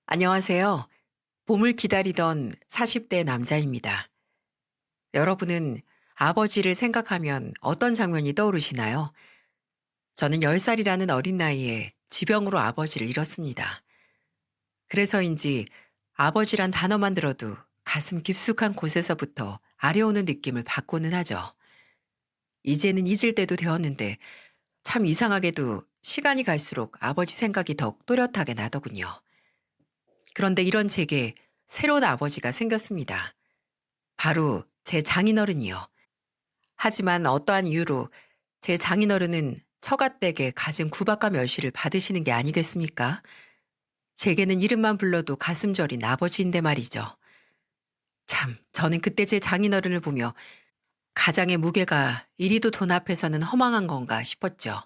안녕하세요. 봄을 기다리던 40대 남자입니다. 여러분은 아버지를 생각하면 어떤 장면이 떠오르시나요? 저는 10살이라는 어린 나이에 지병으로 아버지를 잃었습니다. 그래서인지 아버지란 단어만 들어도 가슴 깊숙한 곳에서부터 아려오는 느낌을 받고는 하죠. 이제는 잊을 때도 되었는데 참 이상하게도 시간이 갈수록 아버지 생각이 더욱 또렷하게 나더군요. 그런데 이런 제게 새로운 아버지가 생겼습니다. 바로 제 장인어른이요. 하지만 어떠한 이유로 제 장인어른은 처가댁에 갖은 구박과 멸시를 받으시는 게 아니겠습니까? 제게는 이름만 불러도 가슴 저린 아버지인데 말이죠. 참, 저는 그때 제 장인어른을 보며 가장의 무게가 이리도 돈 앞에서는 허망한 건가 싶었죠.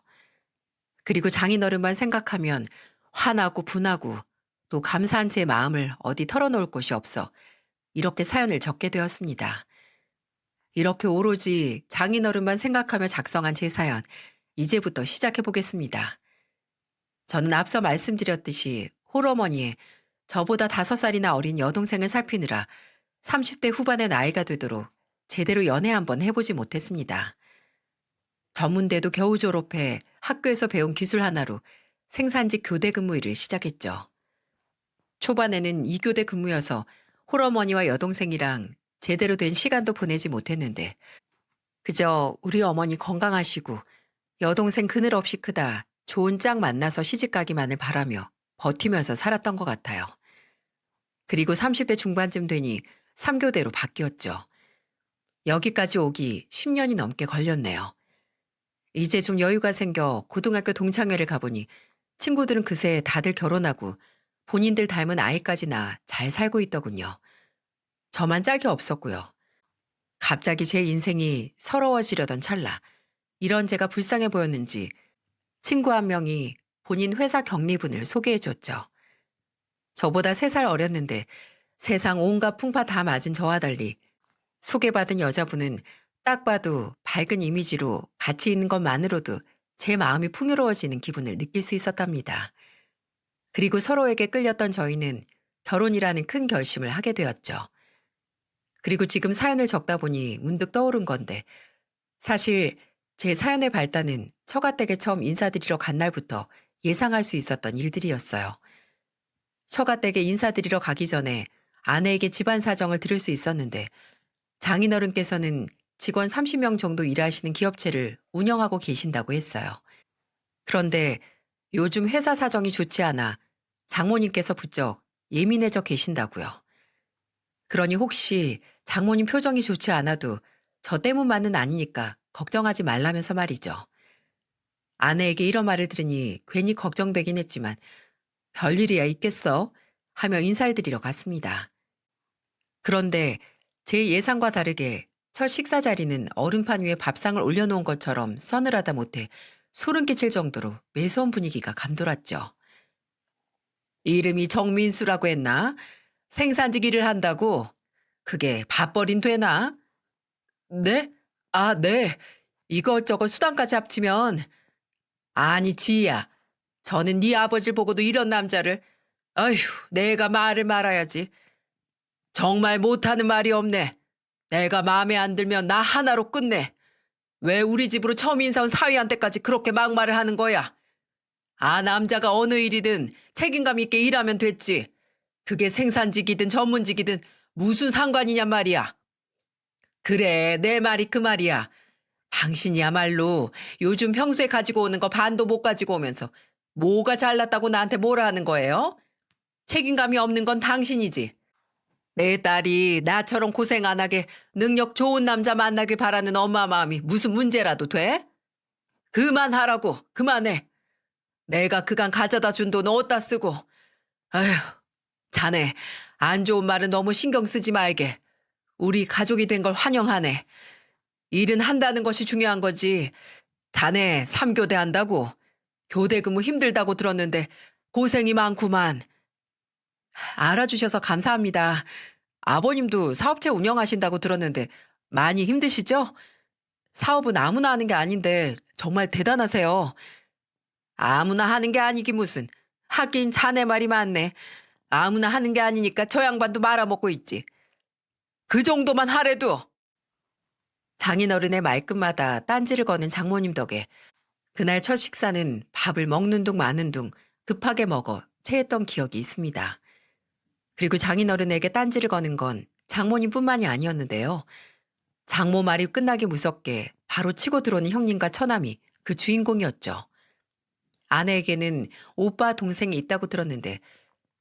그리고 장인어른만 생각하면 화나고 분하고 또 감사한 제 마음을 어디 털어놓을 곳이 없어 이렇게 사연을 적게 되었습니다. 이렇게 오로지 장인어른만 생각하며 작성한 제 사연, 이제부터 시작해 보겠습니다. 저는 앞서 말씀드렸듯이 홀어머니에 저보다 5살이나 어린 여동생을 살피느라 30대 후반의 나이가 되도록 제대로 연애 한번 해보지 못했습니다. 전문대도 겨우 졸업해 학교에서 배운 기술 하나로 생산직 교대 근무 일을 시작했죠. 초반에는 2교대 근무여서 홀어머니와 여동생이랑 제대로 된 시간도 보내지 못했는데 그저 우리 어머니 건강하시고 여동생 그늘 없이 크다 좋은 짝 만나서 시집가기만을 바라며 버티면서 살았던 것 같아요. 그리고 30대 중반쯤 되니 3교대로 바뀌었죠. 여기까지 오기 10년이 넘게 걸렸네요. 이제 좀 여유가 생겨 고등학교 동창회를 가보니 친구들은 그새 다들 결혼하고 본인들 닮은 아이까지 낳아 잘 살고 있더군요. 저만 짝이 없었고요. 갑자기 제 인생이 서러워지려던 찰나 이런 제가 불쌍해 보였는지 친구 한 명이 본인 회사 격리분을 소개해줬죠. 저보다 3살 어렸는데 세상 온갖 풍파 다 맞은 저와 달리 소개받은 여자분은 딱 봐도 밝은 이미지로 같이 있는 것만으로도 제 마음이 풍요로워지는 기분을 느낄 수 있었답니다. 그리고 서로에게 끌렸던 저희는 결혼이라는 큰 결심을 하게 되었죠. 그리고 지금 사연을 적다 보니 문득 떠오른 건데 사실 제 사연의 발단은 처가댁에 처음 인사드리러 간 날부터 예상할 수 있었던 일들이었어요. 처가댁에 인사드리러 가기 전에 아내에게 집안 사정을 들을 수 있었는데 장인어른께서는 직원 30명 정도 일하시는 기업체를 운영하고 계신다고 했어요. 그런데 요즘 회사 사정이 좋지 않아 장모님께서 부쩍 예민해져 계신다고요. 그러니 혹시 장모님 표정이 좋지 않아도 저 때문만은 아니니까 걱정하지 말라면서 말이죠. 아내에게 이런 말을 들으니 괜히 걱정되긴 했지만 별일이야 있겠어 하며 인사를 드리러 갔습니다. 그런데 제 예상과 다르게 첫 식사 자리는 얼음판 위에 밥상을 올려놓은 것처럼 서늘하다 못해 소름 끼칠 정도로 매서운 분위기가 감돌았죠. 이름이 정민수라고 했나? 생산직 일을 한다고? 그게 밥벌인 되나? 네? 아, 네. 이것저것 수단까지 합치면 아니 지희야. 저는 네 아버지를 보고도 이런 남자를 아휴 내가 말을 말아야지. 정말 못하는 말이 없네. 내가 마음에 안 들면 나 하나로 끝내. 왜 우리 집으로 처음 인사 온 사위한테까지 그렇게 막말을 하는 거야? 아 남자가 어느 일이든 책임감 있게 일하면 됐지. 그게 생산직이든 전문직이든 무슨 상관이냔 말이야. 그래 내 말이 그 말이야. 당신이야말로 요즘 평소에 가지고 오는 거 반도 못 가지고 오면서 뭐가 잘났다고 나한테 뭐라 하는 거예요? 책임감이 없는 건 당신이지. 내 딸이 나처럼 고생 안 하게 능력 좋은 남자 만나길 바라는 엄마 마음이 무슨 문제라도 돼? 그만하라고, 그만해. 내가 그간 가져다 준 돈 어디다 쓰고. 아휴, 자네, 안 좋은 말은 너무 신경 쓰지 말게. 우리 가족이 된 걸 환영하네. 일은 한다는 것이 중요한 거지. 자네 3교대 한다고. 교대 근무 힘들다고 들었는데 고생이 많구만. 알아주셔서 감사합니다. 아버님도 사업체 운영하신다고 들었는데 많이 힘드시죠? 사업은 아무나 하는 게 아닌데 정말 대단하세요. 아무나 하는 게 아니기 무슨. 하긴 자네 말이 맞네. 아무나 하는 게 아니니까 저 양반도 말아먹고 있지. 그 정도만 하래도. 장인어른의 말끝마다 딴지를 거는 장모님 덕에 그날 첫 식사는 밥을 먹는 둥 마는 둥 급하게 먹어 체했던 기억이 있습니다. 그리고 장인어른에게 딴지를 거는 건 장모님뿐만이 아니었는데요. 장모 말이 끝나기 무섭게 바로 치고 들어오는 형님과 처남이 그 주인공이었죠. 아내에게는 오빠 동생이 있다고 들었는데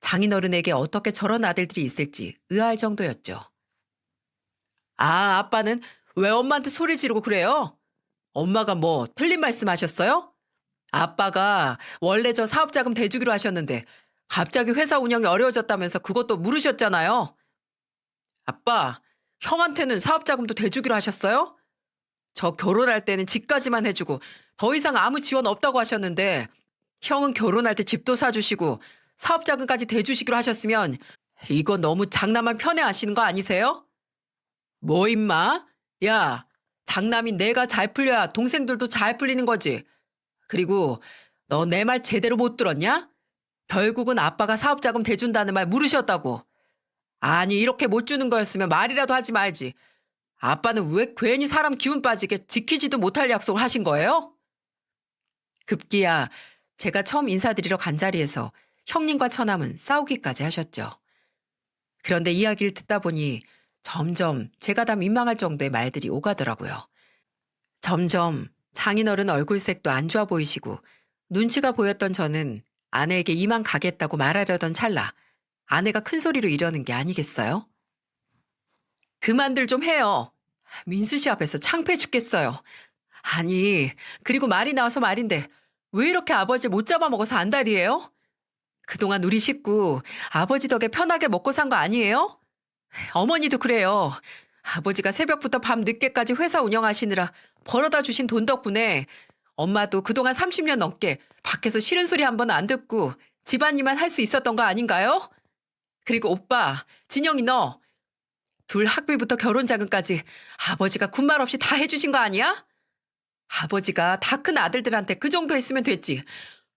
장인어른에게 어떻게 저런 아들들이 있을지 의아할 정도였죠. 아, 아빠는 왜 엄마한테 소리 지르고 그래요? 엄마가 뭐 틀린 말씀하셨어요? 아빠가 원래 저 사업자금 대주기로 하셨는데 갑자기 회사 운영이 어려워졌다면서 그것도 물으셨잖아요. 아빠, 형한테는 사업자금도 대주기로 하셨어요? 저 결혼할 때는 집까지만 해주고 더 이상 아무 지원 없다고 하셨는데 형은 결혼할 때 집도 사주시고 사업자금까지 대주시기로 하셨으면 이거 너무 장남만 편애하시는 거 아니세요? 뭐 임마? 야, 장남인 내가 잘 풀려야 동생들도 잘 풀리는 거지. 그리고 너 내 말 제대로 못 들었냐? 결국은 아빠가 사업자금 대준다는 말 물으셨다고. 아니 이렇게 못 주는 거였으면 말이라도 하지 말지. 아빠는 왜 괜히 사람 기운 빠지게 지키지도 못할 약속을 하신 거예요? 급기야 제가 처음 인사드리러 간 자리에서 형님과 처남은 싸우기까지 하셨죠. 그런데 이야기를 듣다 보니 점점 제가 다 민망할 정도의 말들이 오가더라고요. 점점 장인어른 얼굴색도 안 좋아 보이시고 눈치가 보였던 저는 아내에게 이만 가겠다고 말하려던 찰나 아내가 큰 소리로 이러는 게 아니겠어요? 그만들 좀 해요. 민수 씨 앞에서 창피해 죽겠어요. 아니, 그리고 말이 나와서 말인데 왜 이렇게 아버지 못 잡아먹어서 안달이에요? 그동안 우리 식구 아버지 덕에 편하게 먹고 산 거 아니에요? 어머니도 그래요. 아버지가 새벽부터 밤 늦게까지 회사 운영하시느라 벌어다 주신 돈 덕분에 엄마도 그동안 30년 넘게 밖에서 싫은 소리 한 번 안 듣고 집안일만 할 수 있었던 거 아닌가요? 그리고 오빠, 진영이 너 둘 학비부터 결혼 자금까지 아버지가 군말 없이 다 해주신 거 아니야? 아버지가 다 큰 아들들한테 그 정도 했으면 됐지.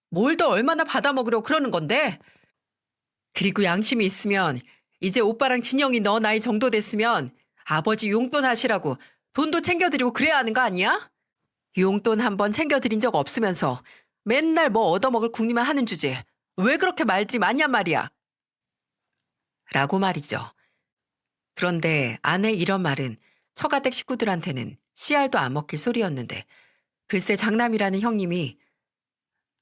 뭘 더 얼마나 받아먹으려고 그러는 건데? 그리고 양심이 있으면 이제 오빠랑 진영이 너 나이 정도 됐으면 아버지 용돈 하시라고 돈도 챙겨드리고 그래야 하는 거 아니야? 용돈 한 번 챙겨드린 적 없으면서 맨날 뭐 얻어먹을 궁리만 하는 주제. 왜 그렇게 말들이 많냔 말이야. 라고 말이죠. 그런데 아내 이런 말은 처가댁 식구들한테는 씨알도 안 먹힐 소리였는데 글쎄 장남이라는 형님이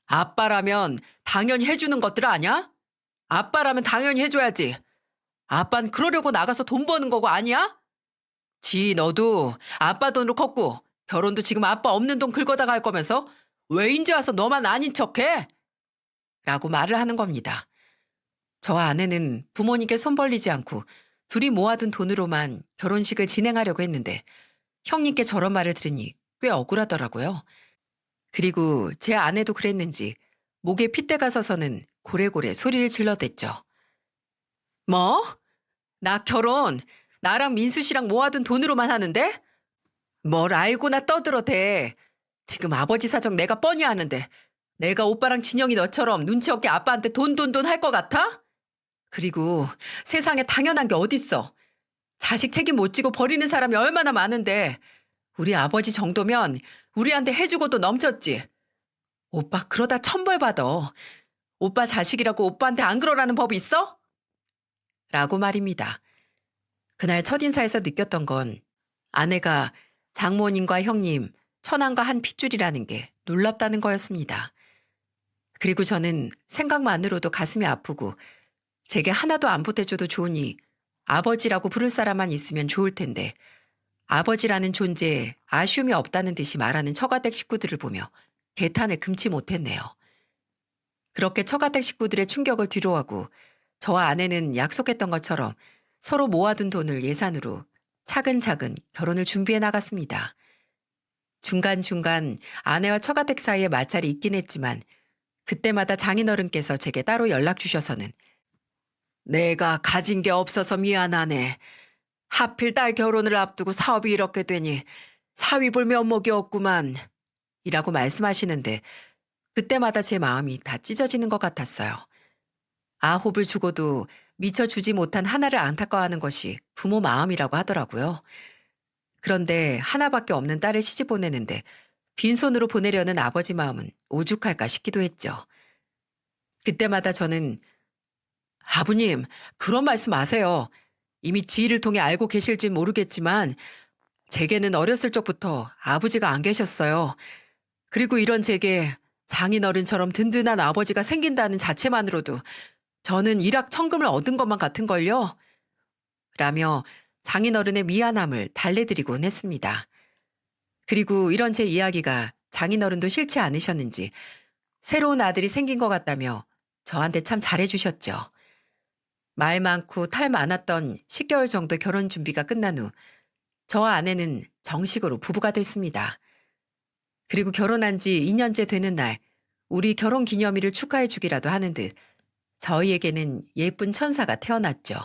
아빠라면 당연히 해주는 것들 아냐? 아빠라면 당연히 해줘야지. 아빤 그러려고 나가서 돈 버는 거고 아니야? 지 너도 아빠 돈으로 컸고 결혼도 지금 아빠 없는 돈 긁어다가 할 거면서 왜 인제 와서 너만 아닌 척해? 라고 말을 하는 겁니다. 저와 아내는 부모님께 손 벌리지 않고 둘이 모아둔 돈으로만 결혼식을 진행하려고 했는데 형님께 저런 말을 들으니 꽤 억울하더라고요. 그리고 제 아내도 그랬는지 목에 핏대가 서서는 고래고래 소리를 질러댔죠. 뭐? 나 결혼 나랑 민수 씨랑 모아둔 돈으로만 하는데? 뭘 알고나 떠들어대. 지금 아버지 사정 내가 뻔히 아는데 내가 오빠랑 진영이 너처럼 눈치 없게 아빠한테 돈 할 것 같아? 그리고 세상에 당연한 게 어딨어. 자식 책임 못 지고 버리는 사람이 얼마나 많은데 우리 아버지 정도면 우리한테 해주고도 넘쳤지. 오빠 그러다 천벌 받아. 오빠 자식이라고 오빠한테 안 그러라는 법이 있어? 라고 말입니다. 그날 첫인사에서 느꼈던 건 아내가 장모님과 형님, 처남과 한 핏줄이라는 게 놀랍다는 거였습니다. 그리고 저는 생각만으로도 가슴이 아프고 제게 하나도 안 보태줘도 좋으니 아버지라고 부를 사람만 있으면 좋을 텐데 아버지라는 존재에 아쉬움이 없다는 듯이 말하는 처가댁 식구들을 보며 개탄을 금치 못했네요. 그렇게 처가댁 식구들의 충격을 뒤로하고 저와 아내는 약속했던 것처럼 서로 모아둔 돈을 예산으로 차근차근 결혼을 준비해 나갔습니다. 중간중간 아내와 처가댁 사이에 마찰이 있긴 했지만 그때마다 장인어른께서 제게 따로 연락 주셔서는 내가 가진 게 없어서 미안하네. 하필 딸 결혼을 앞두고 사업이 이렇게 되니 사위 볼 면목이 없구만. 이라고 말씀하시는데 그때마다 제 마음이 다 찢어지는 것 같았어요. 아홉을 주고도 미처 주지 못한 하나를 안타까워하는 것이 부모 마음이라고 하더라고요. 그런데 하나밖에 없는 딸을 시집 보내는데 빈손으로 보내려는 아버지 마음은 오죽할까 싶기도 했죠. 그때마다 저는 아버님, 그런 말씀 마세요. 이미 지희를 통해 알고 계실진 모르겠지만 제게는 어렸을 적부터 아버지가 안 계셨어요. 그리고 이런 제게 장인어른처럼 든든한 아버지가 생긴다는 자체만으로도 저는 일확천금을 얻은 것만 같은걸요. 라며 장인어른의 미안함을 달래드리곤 했습니다. 그리고 이런 제 이야기가 장인어른도 싫지 않으셨는지 새로운 아들이 생긴 것 같다며 저한테 참 잘해주셨죠. 말 많고 탈 많았던 10개월 정도 결혼 준비가 끝난 후 저와 아내는 정식으로 부부가 됐습니다. 그리고 결혼한 지 2년째 되는 날 우리 결혼 기념일을 축하해 주기라도 하는 듯 저희에게는 예쁜 천사가 태어났죠.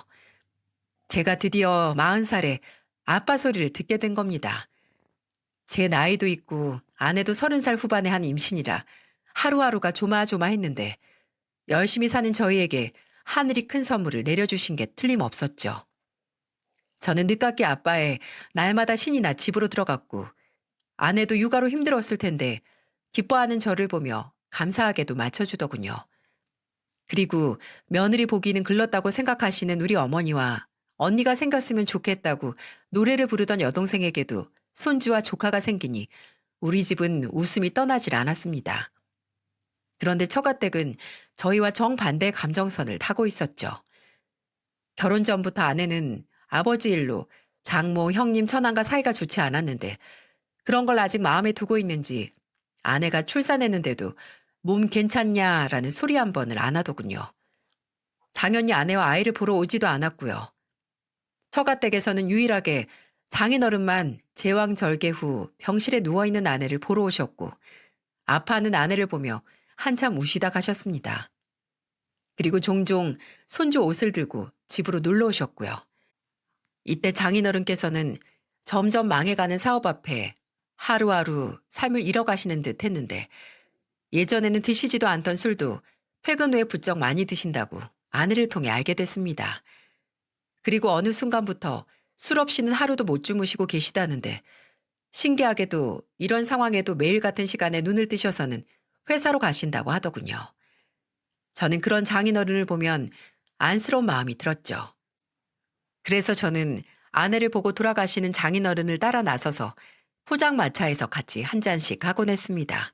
제가 드디어 40살에 아빠 소리를 듣게 된 겁니다. 제 나이도 있고 아내도 30살 후반에 한 임신이라 하루하루가 조마조마했는데 열심히 사는 저희에게 하늘이 큰 선물을 내려주신 게 틀림없었죠. 저는 늦깎이 아빠의 날마다 신이 나 집으로 들어갔고 아내도 육아로 힘들었을 텐데 기뻐하는 저를 보며 감사하게도 맞춰주더군요. 그리고 며느리 보기는 글렀다고 생각하시는 우리 어머니와 언니가 생겼으면 좋겠다고 노래를 부르던 여동생에게도 손주와 조카가 생기니 우리 집은 웃음이 떠나질 않았습니다. 그런데 처가댁은 저희와 정반대의 감정선을 타고 있었죠. 결혼 전부터 아내는 아버지 일로 장모, 형님, 처남과 사이가 좋지 않았는데 그런 걸 아직 마음에 두고 있는지 아내가 출산했는데도 몸 괜찮냐라는 소리 한 번을 안 하더군요. 당연히 아내와 아이를 보러 오지도 않았고요. 처가댁에서는 유일하게 장인어른만 제왕절개 후 병실에 누워있는 아내를 보러 오셨고 아파하는 아내를 보며 한참 우시다 가셨습니다. 그리고 종종 손주 옷을 들고 집으로 놀러 오셨고요. 이때 장인어른께서는 점점 망해가는 사업 앞에 하루하루 삶을 잃어가시는 듯 했는데 예전에는 드시지도 않던 술도 퇴근 후에 부쩍 많이 드신다고 아내를 통해 알게 됐습니다. 그리고 어느 순간부터 술 없이는 하루도 못 주무시고 계시다는데 신기하게도 이런 상황에도 매일 같은 시간에 눈을 뜨셔서는 회사로 가신다고 하더군요. 저는 그런 장인어른을 보면 안쓰러운 마음이 들었죠. 그래서 저는 아내를 보고 돌아가시는 장인어른을 따라 나서서 포장마차에서 같이 한 잔씩 하곤 했습니다.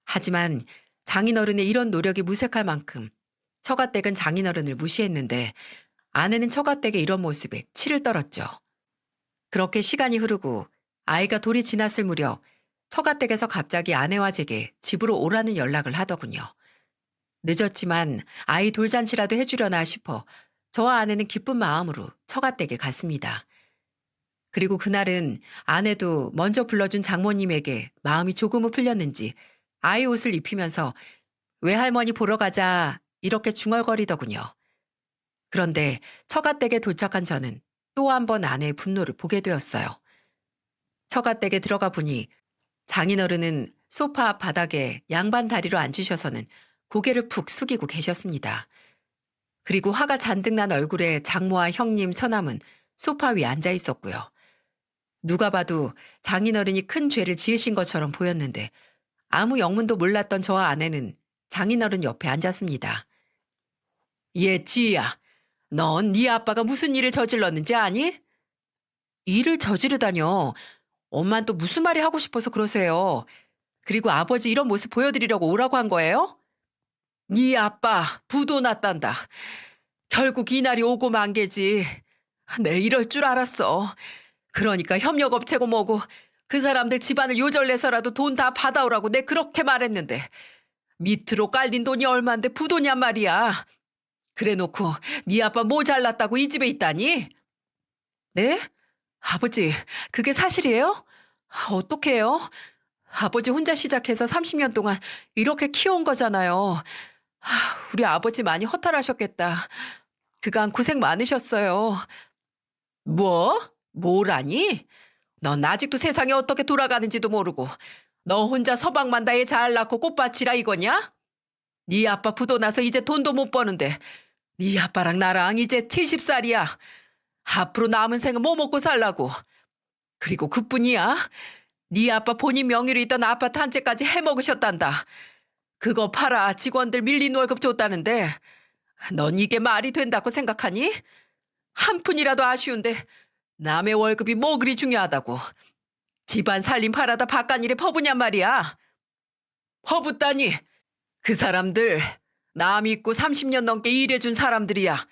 하지만 장인어른의 이런 노력이 무색할 만큼 처가댁은 장인어른을 무시했는데 아내는 처가댁의 이런 모습에 치를 떨었죠. 그렇게 시간이 흐르고 아이가 돌이 지났을 무렵 처가댁에서 갑자기 아내와 제게 집으로 오라는 연락을 하더군요. 늦었지만 아이 돌잔치라도 해주려나 싶어 저와 아내는 기쁜 마음으로 처가댁에 갔습니다. 그리고 그날은 아내도 먼저 불러준 장모님에게 마음이 조금은 풀렸는지 아이 옷을 입히면서 외할머니 보러 가자 이렇게 중얼거리더군요. 그런데 처가댁에 도착한 저는 또 한 번 아내의 분노를 보게 되었어요. 처가댁에 들어가 보니 장인어른은 소파 앞 바닥에 양반 다리로 앉으셔서는 고개를 푹 숙이고 계셨습니다. 그리고 화가 잔뜩 난 얼굴에 장모와 형님, 처남은 소파 위에 앉아 있었고요. 누가 봐도 장인어른이 큰 죄를 지으신 것처럼 보였는데 아무 영문도 몰랐던 저와 아내는 장인어른 옆에 앉았습니다. 예, 지희야. 넌 네 아빠가 무슨 일을 저질렀는지 아니? 일을 저지르다뇨. 엄만 또 무슨 말이 하고 싶어서 그러세요. 그리고 아버지 이런 모습 보여드리려고 오라고 한 거예요? 네 아빠 부도 났단다. 결국 이 날이 오고 만 게지. 내 이럴 줄 알았어. 그러니까 협력업체고 뭐고 그 사람들 집안을 요절내서라도 돈 다 받아오라고 내 그렇게 말했는데 밑으로 깔린 돈이 얼만데 부도냔 말이야. 그래놓고 네 아빠 뭐 잘났다고 이 집에 있다니? 네? 아버지, 그게 사실이에요? 어떡해요? 아버지 혼자 시작해서 30년 동안 이렇게 키워온 거잖아요. 우리 아버지 많이 허탈하셨겠다. 그간 고생 많으셨어요. 뭐? 뭐라니? 넌 아직도 세상이 어떻게 돌아가는지도 모르고 너 혼자 서방만 다 애 잘 낳고 꽃밭이라 이거냐? 네 아빠 부도 나서 이제 돈도 못 버는데 네 아빠랑 나랑 이제 70살이야. 앞으로 남은 생은 뭐 먹고 살라고. 그리고 그뿐이야. 네 아빠 본인 명의로 있던 아파트 한 채까지 해먹으셨단다. 그거 팔아 직원들 밀린 월급 줬다는데 넌 이게 말이 된다고 생각하니? 한 푼이라도 아쉬운데 남의 월급이 뭐 그리 중요하다고. 집안 살림 팔아다 바깥일에 퍼부냔 말이야. 퍼붓다니. 그 사람들 남 믿고 30년 넘게 일해준 사람들이야.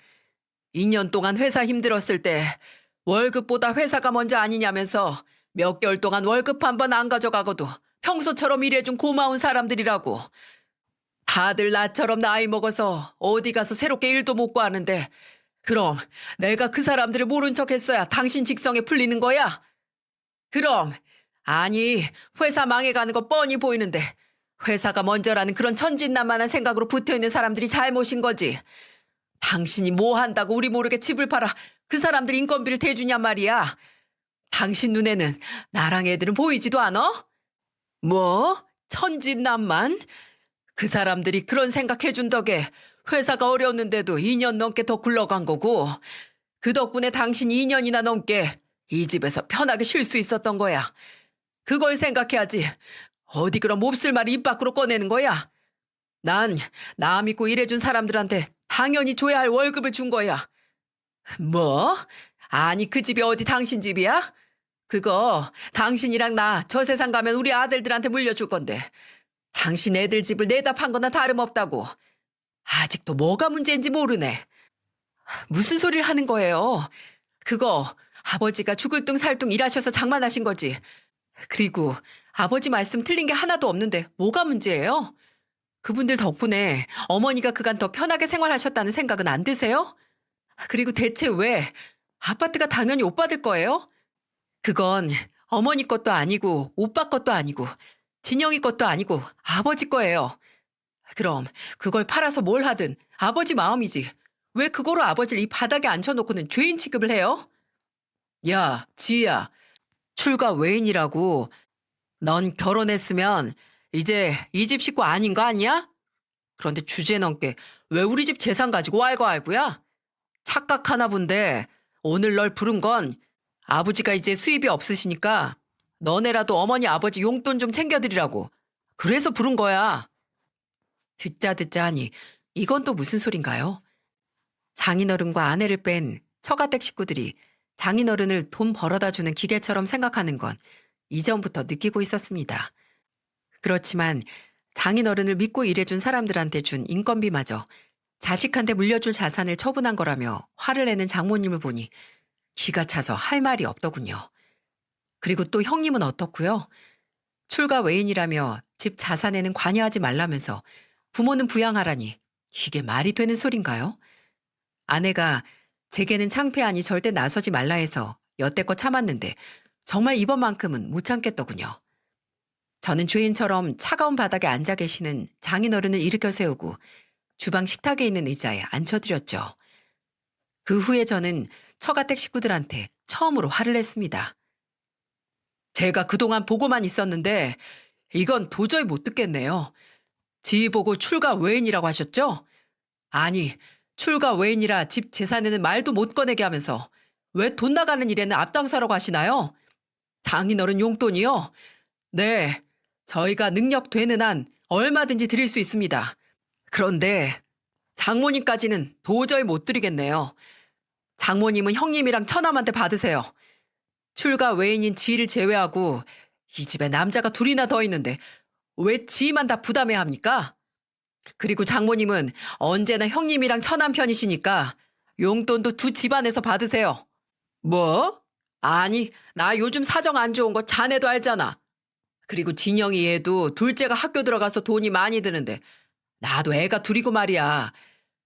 2년 동안 회사 힘들었을 때 월급보다 회사가 먼저 아니냐면서 몇 개월 동안 월급 한 번 안 가져가고도 평소처럼 일해준 고마운 사람들이라고. 다들 나처럼 나이 먹어서 어디 가서 새롭게 일도 못 구하는데 그럼 내가 그 사람들을 모른 척 했어야 당신 직성에 풀리는 거야? 그럼 아니 회사 망해가는 거 뻔히 보이는데 회사가 먼저라는 그런 천진난만한 생각으로 붙어있는 사람들이 잘못인 거지. 당신이 뭐 한다고 우리 모르게 집을 팔아 그 사람들 인건비를 대주냔 말이야. 당신 눈에는 나랑 애들은 보이지도 않아? 뭐? 천진난만? 그 사람들이 그런 생각해준 덕에 회사가 어려웠는데도 2년 넘게 더 굴러간 거고 그 덕분에 당신 2년이나 넘게 이 집에서 편하게 쉴 수 있었던 거야. 그걸 생각해야지. 어디 그런 몹쓸 말을 입 밖으로 꺼내는 거야. 난 나 믿고 일해준 사람들한테 당연히 줘야 할 월급을 준 거야. 뭐? 아니 그 집이 어디 당신 집이야? 그거 당신이랑 나 저 세상 가면 우리 아들들한테 물려줄 건데 당신 애들 집을 내다 판 거나 다름없다고. 아직도 뭐가 문제인지 모르네. 무슨 소리를 하는 거예요? 그거 아버지가 죽을 둥 살 둥 일하셔서 장만하신 거지. 그리고 아버지 말씀 틀린 게 하나도 없는데 뭐가 문제예요? 그분들 덕분에 어머니가 그간 더 편하게 생활하셨다는 생각은 안 드세요? 그리고 대체 왜 아파트가 당연히 오빠들 거예요? 그건 어머니 것도 아니고 오빠 것도 아니고 진영이 것도 아니고 아버지 거예요. 그럼 그걸 팔아서 뭘 하든 아버지 마음이지. 왜 그거로 아버지를 이 바닥에 앉혀놓고는 죄인 취급을 해요? 야, 지희야. 출가 외인이라고. 넌 결혼했으면 이제 이 집 식구 아닌 거 아니야? 그런데 주제넘게 왜 우리 집 재산 가지고 왈가왈부야? 착각하나 본데 오늘 널 부른 건 아버지가 이제 수입이 없으시니까 너네라도 어머니 아버지 용돈 좀 챙겨드리라고. 그래서 부른 거야. 듣자 하니 이건 또 무슨 소린가요? 장인어른과 아내를 뺀 처가댁 식구들이 장인어른을 돈 벌어다 주는 기계처럼 생각하는 건 이전부터 느끼고 있었습니다. 그렇지만 장인어른을 믿고 일해준 사람들한테 준 인건비마저 자식한테 물려줄 자산을 처분한 거라며 화를 내는 장모님을 보니 기가 차서 할 말이 없더군요. 그리고 또 형님은 어떻고요? 출가 외인이라며 집 자산에는 관여하지 말라면서 부모는 부양하라니 이게 말이 되는 소린가요? 아내가 제게는 창피하니 절대 나서지 말라 해서 여태껏 참았는데 정말 이번만큼은 못 참겠더군요. 저는 죄인처럼 차가운 바닥에 앉아 계시는 장인어른을 일으켜 세우고 주방 식탁에 있는 의자에 앉혀드렸죠. 그 후에 저는 처가댁 식구들한테 처음으로 화를 냈습니다. 제가 그동안 보고만 있었는데 이건 도저히 못 듣겠네요. 지희 보고 출가 외인이라고 하셨죠? 아니, 출가 외인이라 집 재산에는 말도 못 꺼내게 하면서 왜 돈 나가는 일에는 앞장서라고 하시나요? 장인어른 용돈이요? 네, 저희가 능력 되는 한 얼마든지 드릴 수 있습니다. 그런데 장모님까지는 도저히 못 드리겠네요. 장모님은 형님이랑 처남한테 받으세요. 출가 외인인 지희를 제외하고 이 집에 남자가 둘이나 더 있는데 왜 지희만 다 부담해야 합니까? 그리고 장모님은 언제나 형님이랑 처남 편이시니까 용돈도 두 집안에서 받으세요. 뭐? 아니, 나 요즘 사정 안 좋은 거 자네도 알잖아. 그리고 진영이 얘도 둘째가 학교 들어가서 돈이 많이 드는데 나도 애가 둘이고 말이야.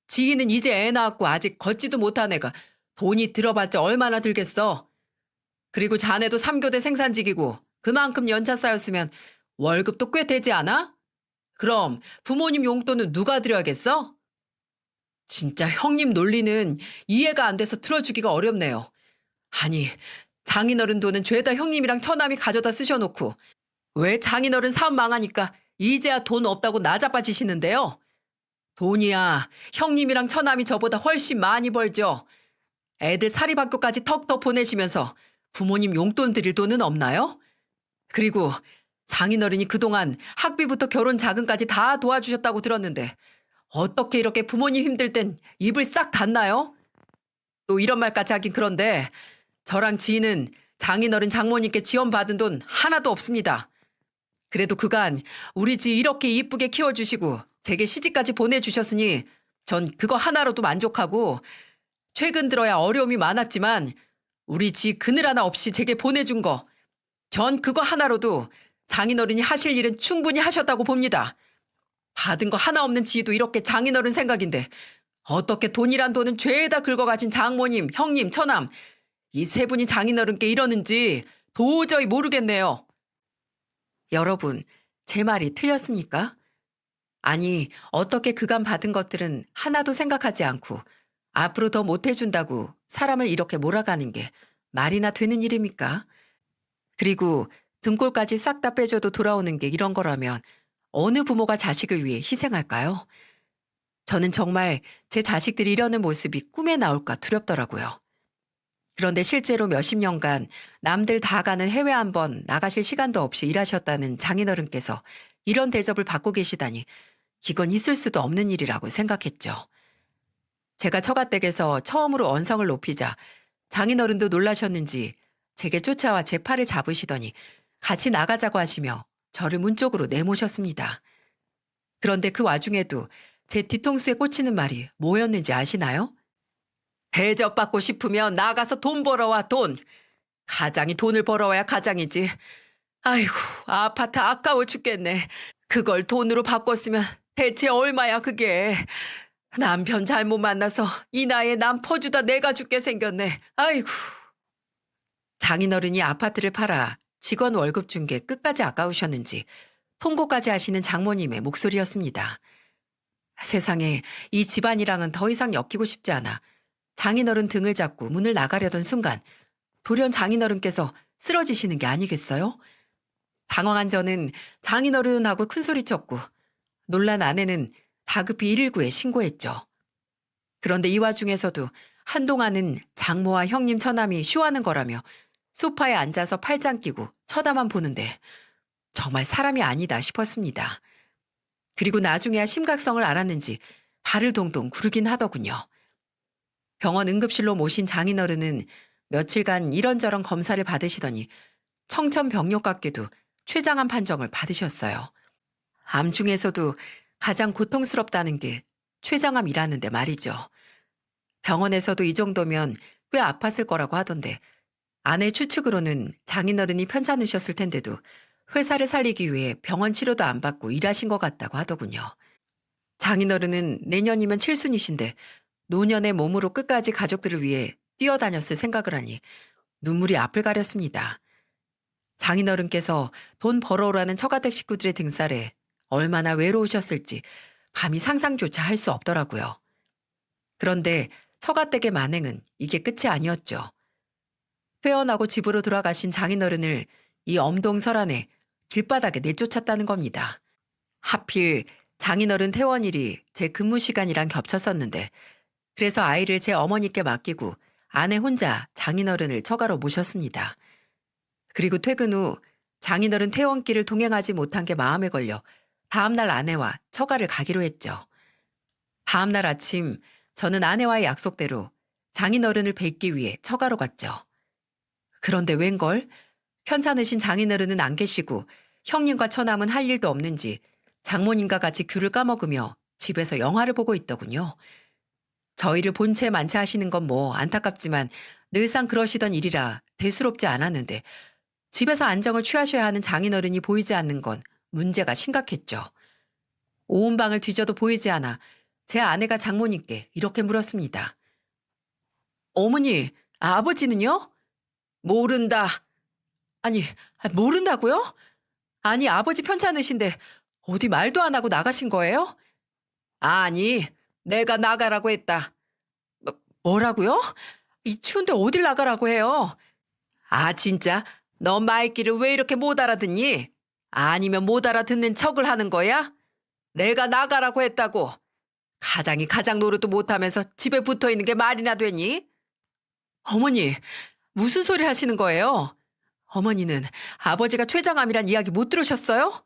지희는 이제 애 낳았고 아직 걷지도 못한 애가 돈이 들어봤자 얼마나 들겠어. 그리고 자네도 3교대 생산직이고 그만큼 연차 쌓였으면 월급도 꽤 되지 않아? 그럼 부모님 용돈은 누가 드려야겠어? 진짜 형님 논리는 이해가 안 돼서 들어주기가 어렵네요. 아니, 장인어른 돈은 죄다 형님이랑 처남이 가져다 쓰셔놓고 왜 장인어른 사업 망하니까 이제야 돈 없다고 나자빠지시는데요? 돈이야. 형님이랑 처남이 저보다 훨씬 많이 벌죠. 애들 사립학교까지 턱턱 보내시면서 부모님 용돈 드릴 돈은 없나요? 그리고 장인어른이 그동안 학비부터 결혼 자금까지 다 도와주셨다고 들었는데 어떻게 이렇게 부모님 힘들 땐 입을 싹 닫나요? 또 이런 말까지 하긴 그런데 저랑 지인은 장인어른 장모님께 지원받은 돈 하나도 없습니다. 그래도 그간 우리 지 이렇게 이쁘게 키워주시고 제게 시집까지 보내주셨으니 전 그거 하나로도 만족하고 최근 들어야 어려움이 많았지만 우리 지 그늘 하나 없이 제게 보내준 거 전 그거 하나로도 장인어른이 하실 일은 충분히 하셨다고 봅니다. 받은 거 하나 없는 지도 이렇게 장인어른 생각인데 어떻게 돈이란 돈은 죄에다 긁어가진 장모님, 형님, 처남 이 세 분이 장인어른께 이러는지 도저히 모르겠네요. 여러분, 제 말이 틀렸습니까? 아니, 어떻게 그간 받은 것들은 하나도 생각하지 않고 앞으로 더 못해준다고 사람을 이렇게 몰아가는 게 말이나 되는 일입니까? 그리고 등골까지 싹 다 빼줘도 돌아오는 게 이런 거라면 어느 부모가 자식을 위해 희생할까요? 저는 정말 제 자식들이 이러는 모습이 꿈에 나올까 두렵더라고요. 그런데 실제로 몇십 년간 남들 다 가는 해외 한번 나가실 시간도 없이 일하셨다는 장인어른께서 이런 대접을 받고 계시다니 이건 있을 수도 없는 일이라고 생각했죠. 제가 처가댁에서 처음으로 언성을 높이자 장인어른도 놀라셨는지 제게 쫓아와 제 팔을 잡으시더니 같이 나가자고 하시며 저를 문 쪽으로 내모셨습니다. 그런데 그 와중에도 제 뒤통수에 꽂히는 말이 뭐였는지 아시나요? 대접받고 싶으면 나가서 돈 벌어와 돈. 가장이 돈을 벌어와야 가장이지. 아이고, 아파트 아까워 죽겠네. 그걸 돈으로 바꿨으면 대체 얼마야 그게. 남편 잘못 만나서 이 나이에 남 퍼주다 내가 죽게 생겼네. 아이고. 장인어른이 아파트를 팔아 직원 월급 준 게 끝까지 아까우셨는지 통고까지 하시는 장모님의 목소리였습니다. 세상에 이 집안이랑은 더 이상 엮이고 싶지 않아 장인어른 등을 잡고 문을 나가려던 순간 돌연 장인어른께서 쓰러지시는 게 아니겠어요? 당황한 저는 장인어른하고 큰소리쳤고 놀란 아내는 다급히 119에 신고했죠. 그런데 이 와중에서도 한동안은 장모와 형님 처남이 쇼하는 거라며 소파에 앉아서 팔짱 끼고 쳐다만 보는데 정말 사람이 아니다 싶었습니다. 그리고 나중에야 심각성을 알았는지 발을 동동 구르긴 하더군요. 병원 응급실로 모신 장인어른은 며칠간 이런저런 검사를 받으시더니 청천벽력 같게도 췌장암 판정을 받으셨어요. 암 중에서도 가장 고통스럽다는 게 췌장암이라는데 말이죠. 병원에서도 이 정도면 꽤 아팠을 거라고 하던데 아내 추측으로는 장인어른이 편찮으셨을 텐데도 회사를 살리기 위해 병원 치료도 안 받고 일하신 것 같다고 하더군요. 장인어른은 내년이면 칠순이신데 노년의 몸으로 끝까지 가족들을 위해 뛰어다녔을 생각을 하니 눈물이 앞을 가렸습니다. 장인어른께서 돈 벌어오라는 처가댁 식구들의 등살에 얼마나 외로우셨을지 감히 상상조차 할 수 없더라고요. 그런데 처가댁의 만행은 이게 끝이 아니었죠. 퇴원하고 집으로 돌아가신 장인어른을 이 엄동설안에 길바닥에 내쫓았다는 겁니다. 하필 장인어른 퇴원일이 제 근무 시간이랑 겹쳤었는데 그래서 아이를 제 어머니께 맡기고 아내 혼자 장인어른을 처가로 모셨습니다. 그리고 퇴근 후 장인어른 퇴원길을 동행하지 못한 게 마음에 걸려 다음날 아내와 처가를 가기로 했죠. 다음날 아침 저는 아내와의 약속대로 장인어른을 뵙기 위해 처가로 갔죠. 그런데 웬걸? 편찮으신 장인어른은 안 계시고 형님과 처남은 할 일도 없는지 장모님과 같이 귤을 까먹으며 집에서 영화를 보고 있더군요. 저희를 본체 만체하시는 건 뭐 안타깝지만 늘상 그러시던 일이라 대수롭지 않았는데 집에서 안정을 취하셔야 하는 장인어른이 보이지 않는 건 문제가 심각했죠. 온 방을 뒤져도 보이지 않아 제 아내가 장모님께 이렇게 물었습니다. 어머니, 아버지는요? 모른다. 아니, 모른다고요? 아니, 아버지 편찮으신데 어디 말도 안 하고 나가신 거예요? 아니, 내가 나가라고 했다. 뭐라고요? 이 추운데 어딜 나가라고 해요? 아, 진짜? 너 말귀를 왜 이렇게 못 알아듣니? 아니면 못 알아듣는 척을 하는 거야? 내가 나가라고 했다고. 가장이 가장 노릇도 못하면서 집에 붙어 있는 게 말이나 되니? 어머니, 무슨 소리 하시는 거예요? 어머니는 아버지가 췌장암이란 이야기 못 들으셨어요?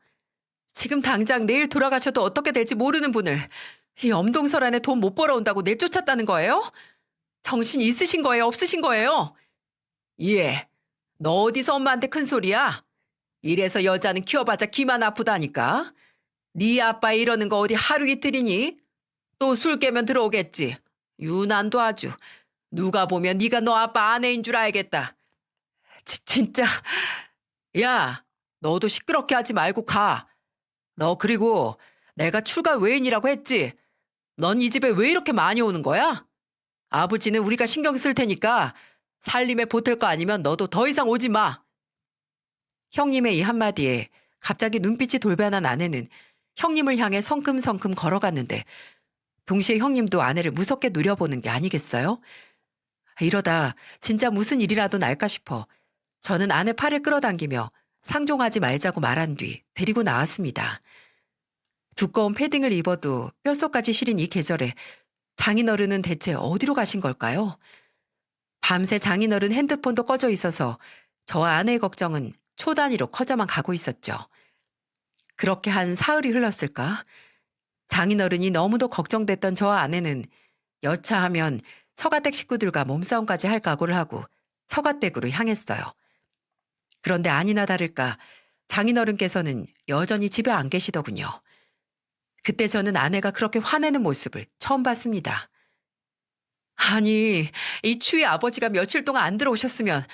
지금 당장 내일 돌아가셔도 어떻게 될지 모르는 분을 이 엄동설 안에 돈 못 벌어온다고 내쫓았다는 거예요? 정신 있으신 거예요? 없으신 거예요? 예. 너 어디서 엄마한테 큰 소리야? 이래서 여자는 키워봤자 기만 아프다니까. 네 아빠 이러는 거 어디 하루 이틀이니? 또 술 깨면 들어오겠지. 유난도 아주. 누가 보면 네가 너 아빠 아내인 줄 알겠다. 진짜. 야, 너도 시끄럽게 하지 말고 가. 너 그리고 내가 출가 외인이라고 했지? 넌 이 집에 왜 이렇게 많이 오는 거야? 아버지는 우리가 신경 쓸 테니까 살림에 보탤 거 아니면 너도 더 이상 오지 마. 형님의 이 한마디에 갑자기 눈빛이 돌변한 아내는 형님을 향해 성큼성큼 걸어갔는데 동시에 형님도 아내를 무섭게 노려보는 게 아니겠어요? 이러다 진짜 무슨 일이라도 날까 싶어 저는 아내 팔을 끌어당기며 상종하지 말자고 말한 뒤 데리고 나왔습니다. 두꺼운 패딩을 입어도 뼛속까지 시린 이 계절에 장인어른은 대체 어디로 가신 걸까요? 밤새 장인어른 핸드폰도 꺼져 있어서 저와 아내의 걱정은 초 단위로 커져만 가고 있었죠. 그렇게 한 사흘이 흘렀을까? 장인어른이 너무도 걱정됐던 저와 아내는 여차하면 처가댁 식구들과 몸싸움까지 할 각오를 하고 처가댁으로 향했어요. 그런데 아니나 다를까 장인어른께서는 여전히 집에 안 계시더군요. 그때 저는 아내가 그렇게 화내는 모습을 처음 봤습니다. 아니, 이 추위 아버지가 며칠 동안 안 들어오셨으면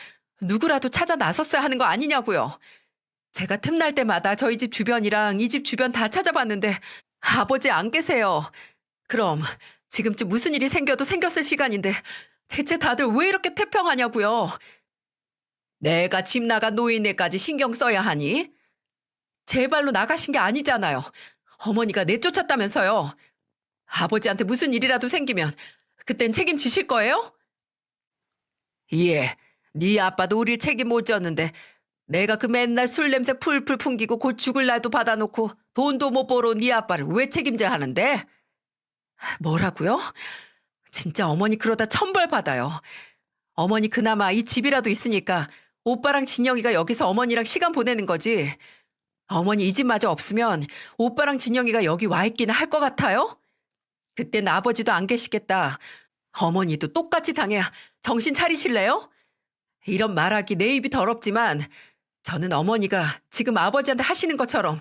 누구라도 찾아 나섰어야 하는 거 아니냐고요. 제가 틈날 때마다 저희 집 주변이랑 이 집 주변 다 찾아봤는데 아버지 안 계세요. 그럼 지금쯤 무슨 일이 생겨도 생겼을 시간인데 대체 다들 왜 이렇게 태평하냐고요. 내가 집 나간 노인네까지 신경 써야 하니? 제 발로 나가신 게 아니잖아요. 어머니가 내쫓았다면서요. 아버지한테 무슨 일이라도 생기면 그땐 책임지실 거예요? 예, 네 아빠도 우릴 책임 못 졌는데 내가 그 맨날 술 냄새 풀풀 풍기고 곧 죽을 날도 받아놓고 돈도 못 벌어 네 아빠를 왜 책임져야 하는데? 뭐라고요? 진짜 어머니 그러다 천벌 받아요. 어머니 그나마 이 집이라도 있으니까 오빠랑 진영이가 여기서 어머니랑 시간 보내는 거지. 어머니 이 집마저 없으면 오빠랑 진영이가 여기 와 있기는 할 것 같아요? 그땐 아버지도 안 계시겠다. 어머니도 똑같이 당해야 정신 차리실래요? 이런 말하기 내 입이 더럽지만 저는 어머니가 지금 아버지한테 하시는 것처럼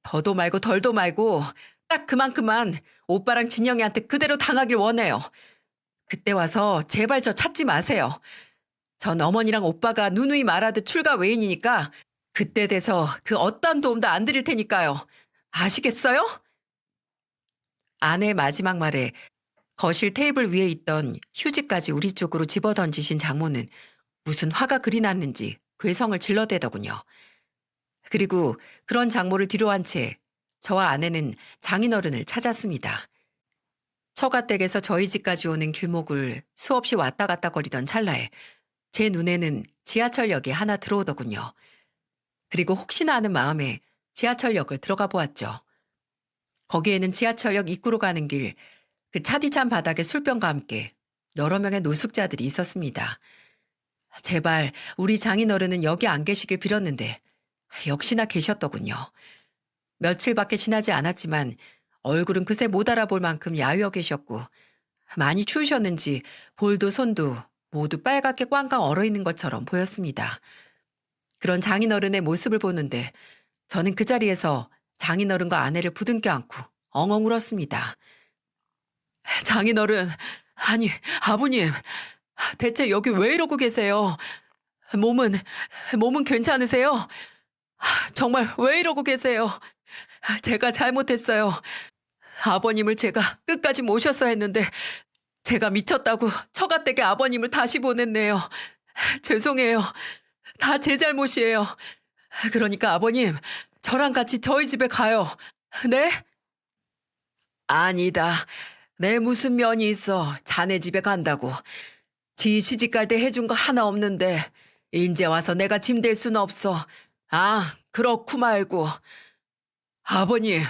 더도 말고 덜도 말고 딱 그만큼만 오빠랑 진영이한테 그대로 당하길 원해요. 그때 와서 제발 저 찾지 마세요. 전 어머니랑 오빠가 누누이 말하듯 출가 외인이니까 그때 돼서 그 어떠한 도움도 안 드릴 테니까요. 아시겠어요? 아내의 마지막 말에 거실 테이블 위에 있던 휴지까지 우리 쪽으로 집어던지신 장모는 무슨 화가 그리 났는지 괴성을 질러대더군요. 그리고 그런 장모를 뒤로한 채 저와 아내는 장인어른을 찾았습니다. 처가댁에서 저희 집까지 오는 길목을 수없이 왔다 갔다 거리던 찰나에 제 눈에는 지하철역이 하나 들어오더군요. 그리고 혹시나 하는 마음에 지하철역을 들어가 보았죠. 거기에는 지하철역 입구로 가는 길, 그 차디찬 바닥에 술병과 함께 여러 명의 노숙자들이 있었습니다. 제발 우리 장인어른은 여기 안 계시길 빌었는데 역시나 계셨더군요. 며칠밖에 지나지 않았지만 얼굴은 그새 못 알아볼 만큼 야위어 계셨고 많이 추우셨는지 볼도 손도 모두 빨갛게 꽝꽝 얼어있는 것처럼 보였습니다. 그런 장인어른의 모습을 보는데 저는 그 자리에서 장인어른과 아내를 부둥켜 안고 엉엉 울었습니다. 장인어른, 아니 아버님, 대체 여기 왜 이러고 계세요? 몸은 괜찮으세요? 정말 왜 이러고 계세요? 제가 잘못했어요. 아버님을 제가 끝까지 모셨어야 했는데 제가 미쳤다고 처가댁에 아버님을 다시 보냈네요. 죄송해요. 다 제 잘못이에요. 그러니까 아버님, 저랑 같이 저희 집에 가요. 네? 아니다. 내 무슨 면이 있어 자네 집에 간다고. 지 시집갈 때 해준 거 하나 없는데 인제 와서 내가 짐 댈 수는 없어. 아, 그렇고 말고. 아버님,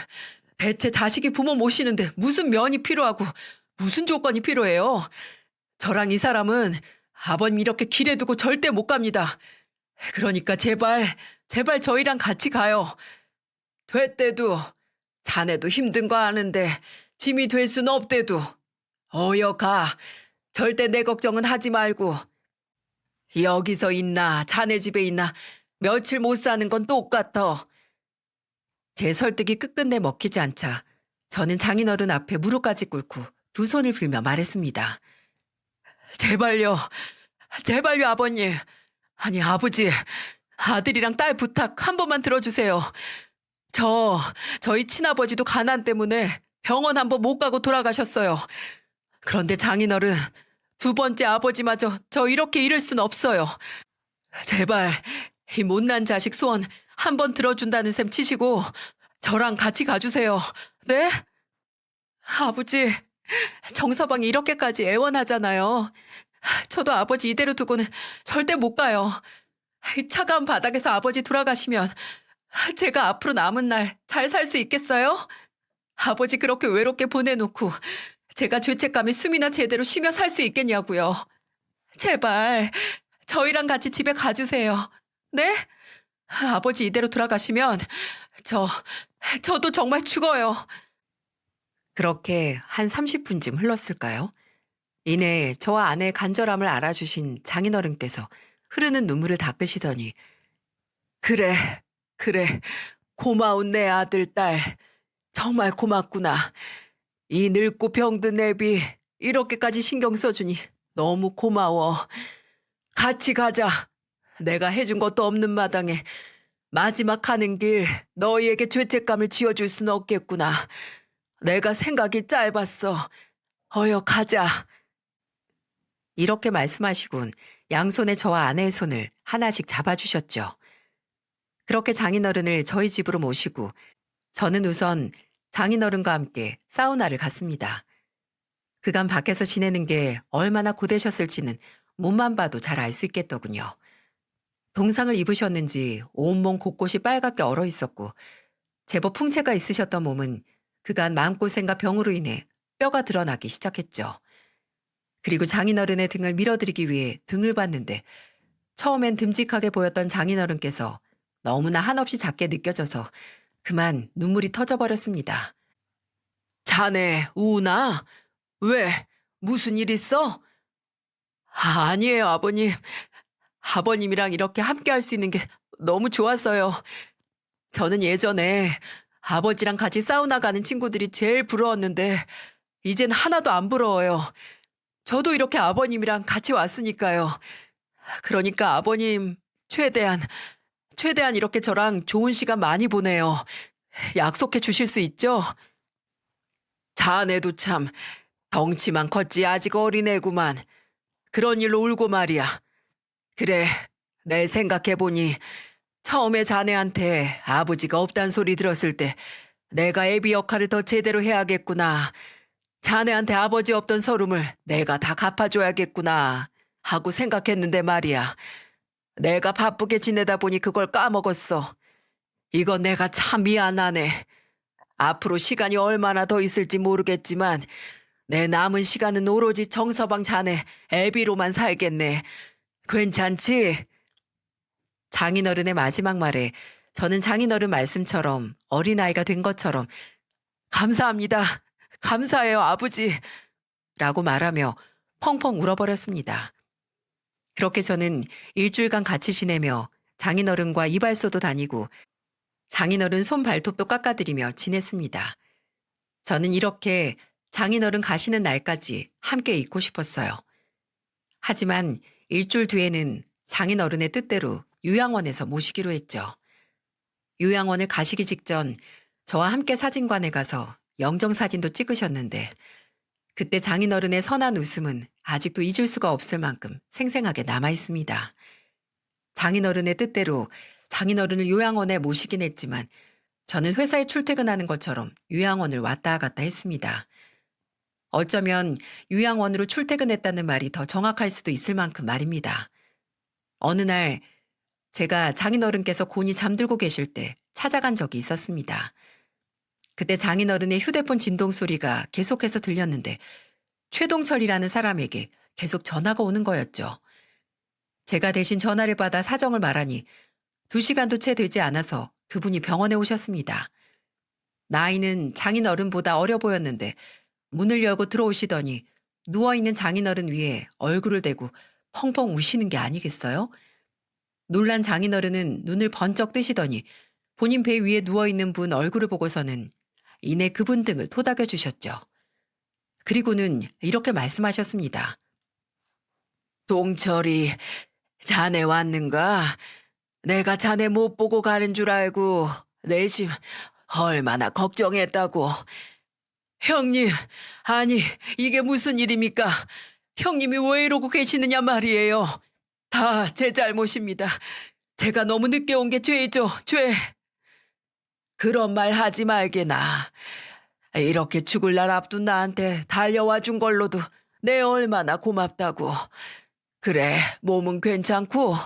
대체 자식이 부모 모시는데 무슨 면이 필요하고 무슨 조건이 필요해요? 저랑 이 사람은 아버님 이렇게 길에 두고 절대 못 갑니다. 그러니까 제발 저희랑 같이 가요. 됐대도 자네도 힘든 거 아는데 짐이 될 순 없대도 어여 가. 절대 내 걱정은 하지 말고 여기서 있나 자네 집에 있나 며칠 못 사는 건 똑같아. 제 설득이 끝끝내 먹히지 않자 저는 장인어른 앞에 무릎까지 꿇고 두 손을 빌며 말했습니다. 제발요. 제발요 아버님. 아니 아버지. 아들이랑 딸 부탁 한 번만 들어주세요. 저희 친아버지도 가난 때문에 병원 한 번 못 가고 돌아가셨어요. 그런데 장인어른, 두 번째 아버지마저 저 이렇게 잃을 순 없어요. 제발 이 못난 자식 소원 한 번 들어준다는 셈 치시고 저랑 같이 가주세요. 네? 아버지, 정서방이 이렇게까지 애원하잖아요. 저도 아버지 이대로 두고는 절대 못 가요. 이 차가운 바닥에서 아버지 돌아가시면 제가 앞으로 남은 날 잘 살 수 있겠어요? 아버지 그렇게 외롭게 보내놓고 제가 죄책감에 숨이나 제대로 쉬며 살 수 있겠냐고요. 제발 저희랑 같이 집에 가주세요. 네? 아버지 이대로 돌아가시면 저도 정말 죽어요. 그렇게 한 30분쯤 흘렀을까요? 이내 저와 아내의 간절함을 알아주신 장인어른께서 흐르는 눈물을 닦으시더니 그래, 그래, 고마운 내 아들, 딸. 정말 고맙구나. 이 늙고 병든 애비 이렇게까지 신경 써주니 너무 고마워. 같이 가자. 내가 해준 것도 없는 마당에 마지막 가는 길 너희에게 죄책감을 지어줄 수는 없겠구나. 내가 생각이 짧았어. 어여 가자. 이렇게 말씀하시곤 양손에 저와 아내의 손을 하나씩 잡아주셨죠. 그렇게 장인어른을 저희 집으로 모시고 저는 우선 장인어른과 함께 사우나를 갔습니다. 그간 밖에서 지내는 게 얼마나 고되셨을지는 몸만 봐도 잘 알 수 있겠더군요. 동상을 입으셨는지 온몸 곳곳이 빨갛게 얼어 있었고 제법 풍채가 있으셨던 몸은 그간 마음고생과 병으로 인해 뼈가 드러나기 시작했죠. 그리고 장인어른의 등을 밀어드리기 위해 등을 봤는데 처음엔 듬직하게 보였던 장인어른께서 너무나 한없이 작게 느껴져서 그만 눈물이 터져버렸습니다. 자네 우나? 왜? 무슨 일 있어? 아니에요 아버님. 아버님이랑 이렇게 함께 할 수 있는 게 너무 좋았어요. 저는 예전에 아버지랑 같이 사우나 가는 친구들이 제일 부러웠는데 이젠 하나도 안 부러워요. 저도 이렇게 아버님이랑 같이 왔으니까요. 그러니까 아버님 최대한 이렇게 저랑 좋은 시간 많이 보내요. 약속해 주실 수 있죠? 자네도 참 덩치만 컸지 아직 어린애구만. 그런 일로 울고 말이야. 그래, 내 생각해보니 처음에 자네한테 아버지가 없단 소리 들었을 때 내가 애비 역할을 더 제대로 해야겠구나. 자네한테 아버지 없던 서름을 내가 다 갚아줘야겠구나 하고 생각했는데 말이야. 내가 바쁘게 지내다 보니 그걸 까먹었어. 이건 내가 참 미안하네. 앞으로 시간이 얼마나 더 있을지 모르겠지만 내 남은 시간은 오로지 정서방 자네 애비로만 살겠네. 괜찮지? 장인어른의 마지막 말에 저는 장인어른 말씀처럼 어린아이가 된 것처럼 감사합니다. 감사해요 아버지. 라고 말하며 펑펑 울어버렸습니다. 그렇게 저는 일주일간 같이 지내며 장인어른과 이발소도 다니고 장인어른 손 발톱도 깎아드리며 지냈습니다. 저는 이렇게 장인어른 가시는 날까지 함께 있고 싶었어요. 하지만 일주일 뒤에는 장인어른의 뜻대로 요양원에서 모시기로 했죠. 요양원을 가시기 직전 저와 함께 사진관에 가서 영정사진도 찍으셨는데 그때 장인어른의 선한 웃음은 아직도 잊을 수가 없을 만큼 생생하게 남아있습니다. 장인어른의 뜻대로 장인어른을 요양원에 모시긴 했지만 저는 회사에 출퇴근하는 것처럼 요양원을 왔다 갔다 했습니다. 어쩌면 요양원으로 출퇴근했다는 말이 더 정확할 수도 있을 만큼 말입니다. 어느 날 제가 장인어른께서 곤히 잠들고 계실 때 찾아간 적이 있었습니다. 그때 장인어른의 휴대폰 진동 소리가 계속해서 들렸는데 최동철이라는 사람에게 계속 전화가 오는 거였죠. 제가 대신 전화를 받아 사정을 말하니 2시간도 채 되지 않아서 그분이 병원에 오셨습니다. 나이는 장인어른보다 어려 보였는데 문을 열고 들어오시더니 누워있는 장인어른 위에 얼굴을 대고 펑펑 우시는 게 아니겠어요? 놀란 장인어른은 눈을 번쩍 뜨시더니 본인 배 위에 누워있는 분 얼굴을 보고서는 이내 그분 등을 토닥여 주셨죠. 그리고는 이렇게 말씀하셨습니다. 동철이, 자네 왔는가? 내가 자네 못 보고 가는 줄 알고 내심 얼마나 걱정했다고. 형님, 아니 이게 무슨 일입니까? 형님이 왜 이러고 계시느냐 말이에요. 다 제 잘못입니다. 제가 너무 늦게 온 게 죄죠, 죄. 그런 말 하지 말게나. 이렇게 죽을 날 앞둔 나한테 달려와 준 걸로도 내 얼마나 고맙다고. 그래, 몸은 괜찮고.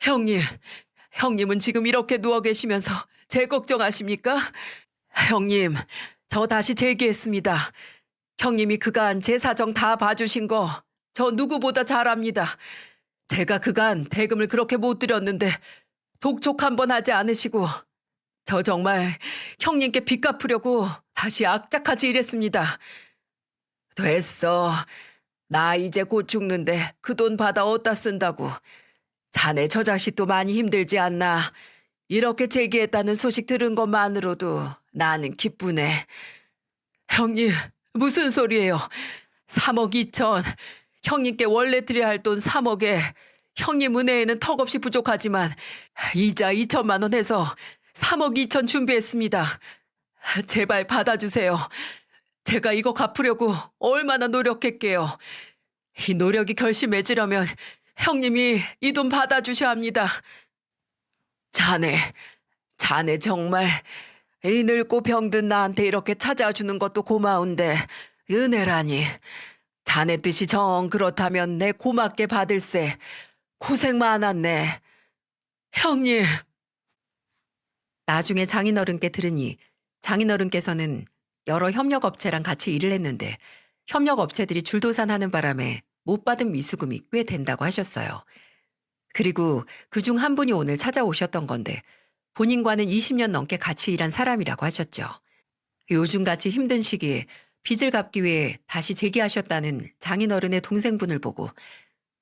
형님, 형님은 지금 이렇게 누워 계시면서 제 걱정하십니까? 형님, 저 다시 제기했습니다. 형님이 그간 제 사정 다 봐주신 거 저 누구보다 잘 압니다. 제가 그간 대금을 그렇게 못 드렸는데 독촉 한 번 하지 않으시고 저 정말 형님께 빚 갚으려고 다시 악착같이 일했습니다. 됐어. 나 이제 곧 죽는데 그 돈 받아 어디다 쓴다고. 자네 저 자식도 많이 힘들지 않나. 이렇게 제기했다는 소식 들은 것만으로도 나는 기쁘네. 형님, 무슨 소리예요? 3억 2천. 형님께 원래 드려야 할 돈 3억에 형님 은혜에는 턱없이 부족하지만 이자 2천만 원 해서 3억 2천 준비했습니다. 제발 받아주세요. 제가 이거 갚으려고 얼마나 노력했게요. 이 노력이 결실맺으려면 형님이 이 돈 받아주셔야 합니다. 자네 정말 이 늙고 병든 나한테 이렇게 찾아주는 것도 고마운데 은혜라니. 자네 뜻이 정 그렇다면 내 고맙게 받을세. 고생 많았네. 형님. 나중에 장인어른께 들으니 장인어른께서는 여러 협력업체랑 같이 일을 했는데 협력업체들이 줄도산하는 바람에 못 받은 미수금이 꽤 된다고 하셨어요. 그리고 그중 한 분이 오늘 찾아오셨던 건데 본인과는 20년 넘게 같이 일한 사람이라고 하셨죠. 요즘같이 힘든 시기에 빚을 갚기 위해 다시 재기하셨다는 장인어른의 동생분을 보고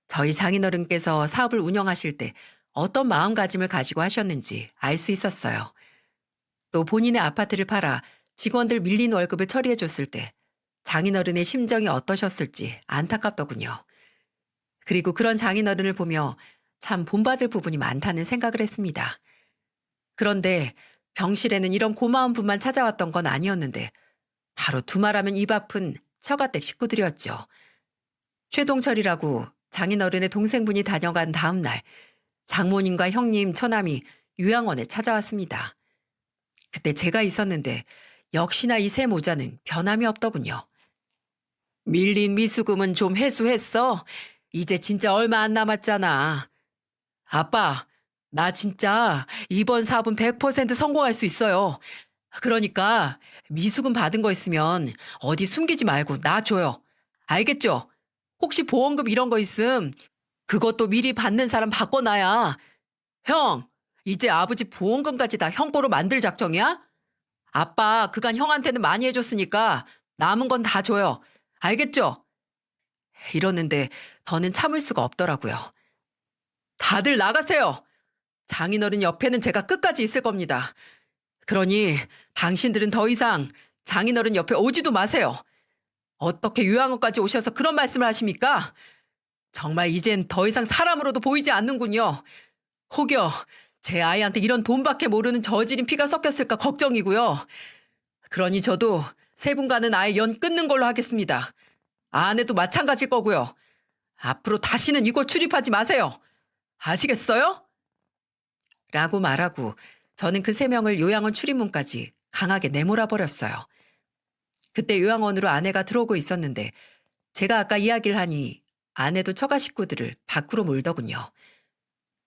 저희 장인어른께서 사업을 운영하실 때 어떤 마음가짐을 가지고 하셨는지 알 수 있었어요. 또 본인의 아파트를 팔아 직원들 밀린 월급을 처리해 줬을 때 장인어른의 심정이 어떠셨을지 안타깝더군요. 그리고 그런 장인어른을 보며 참 본받을 부분이 많다는 생각을 했습니다. 그런데 병실에는 이런 고마운 분만 찾아왔던 건 아니었는데 바로 두말하면 입 아픈 처가댁 식구들이었죠. 최동철이라고 장인어른의 동생분이 다녀간 다음 날 장모님과 형님, 처남이 요양원에 찾아왔습니다. 그때 제가 있었는데 역시나 이 새 모자는 변함이 없더군요. 밀린 미수금은 좀 회수했어? 이제 진짜 얼마 안 남았잖아. 아빠, 나 진짜 이번 사업은 100% 성공할 수 있어요. 그러니까 미수금 받은 거 있으면 어디 숨기지 말고 나 줘요. 알겠죠? 혹시 보험금 이런 거 있음 그것도 미리 받는 사람 바꿔놔야. 형, 이제 아버지 보험금까지 다 형 거로 만들 작정이야? 아빠 그간 형한테는 많이 해줬으니까 남은 건 다 줘요. 알겠죠? 이러는데 더는 참을 수가 없더라고요. 다들 나가세요. 장인어른 옆에는 제가 끝까지 있을 겁니다. 그러니 당신들은 더 이상 장인어른 옆에 오지도 마세요. 어떻게 요양원까지 오셔서 그런 말씀을 하십니까? 정말 이젠 더 이상 사람으로도 보이지 않는군요. 혹여 제 아이한테 이런 돈밖에 모르는 저지린 피가 섞였을까 걱정이고요. 그러니 저도 세 분과는 아예 연 끊는 걸로 하겠습니다. 아내도 마찬가지일 거고요. 앞으로 다시는 이곳 출입하지 마세요. 아시겠어요? 라고 말하고 저는 그 세 명을 요양원 출입문까지 강하게 내몰아 버렸어요. 그때 요양원으로 아내가 들어오고 있었는데 제가 아까 이야기를 하니 아내도 처가 식구들을 밖으로 몰더군요.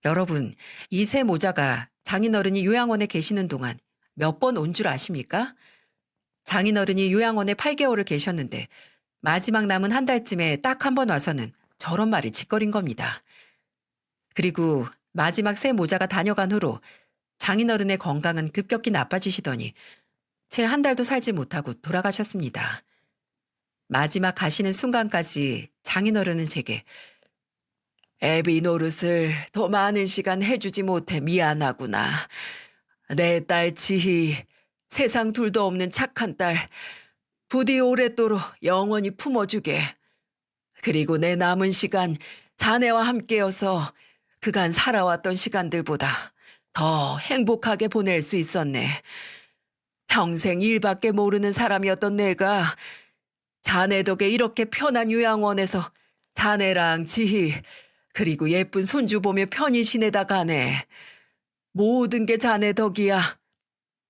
여러분, 이 새 모자가 장인어른이 요양원에 계시는 동안 몇 번 온 줄 아십니까? 장인어른이 요양원에 8개월을 계셨는데 마지막 남은 한 달쯤에 딱 한 번 와서는 저런 말을 짓거린 겁니다. 그리고 마지막 새 모자가 다녀간 후로 장인어른의 건강은 급격히 나빠지시더니 채 한 달도 살지 못하고 돌아가셨습니다. 마지막 가시는 순간까지 장인어른은 제게 애비 노릇을 더 많은 시간 해주지 못해 미안하구나. 내 딸 지희, 세상 둘도 없는 착한 딸, 부디 오랫도록 영원히 품어주게. 그리고 내 남은 시간 자네와 함께여서 그간 살아왔던 시간들보다 더 행복하게 보낼 수 있었네. 평생 일밖에 모르는 사람이었던 내가 자네 덕에 이렇게 편한 요양원에서 자네랑 지희 그리고 예쁜 손주 보며 편히 지내다 가네. 모든 게 자네 덕이야.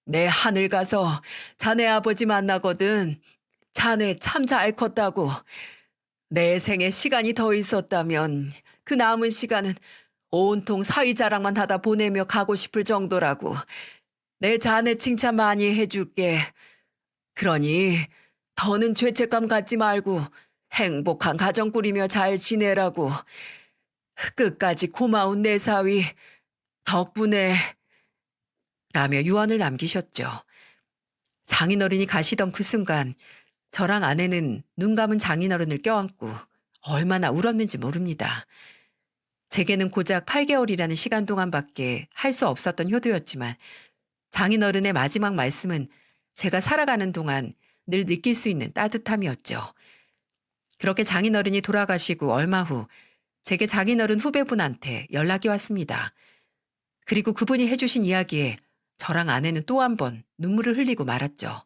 내 하늘 가서 자네 아버지 만나거든. 자네 참 잘 컸다고. 내 생에 시간이 더 있었다면 그 남은 시간은 온통 사위 자랑만 하다 보내며 가고 싶을 정도라고. 내 자네 칭찬 많이 해줄게. 그러니 더는 죄책감 갖지 말고 행복한 가정 꾸리며 잘 지내라고. 끝까지 고마운 내 사위 덕분에 라며 유언을 남기셨죠. 장인어른이 가시던 그 순간 저랑 아내는 눈 감은 장인어른을 껴안고 얼마나 울었는지 모릅니다. 제게는 고작 8개월이라는 시간 동안밖에 할 수 없었던 효도였지만 장인어른의 마지막 말씀은 제가 살아가는 동안 늘 느낄 수 있는 따뜻함이었죠. 그렇게 장인어른이 돌아가시고 얼마 후 제게 장인어른 후배분한테 연락이 왔습니다. 그리고 그분이 해주신 이야기에 저랑 아내는 또 한 번 눈물을 흘리고 말았죠.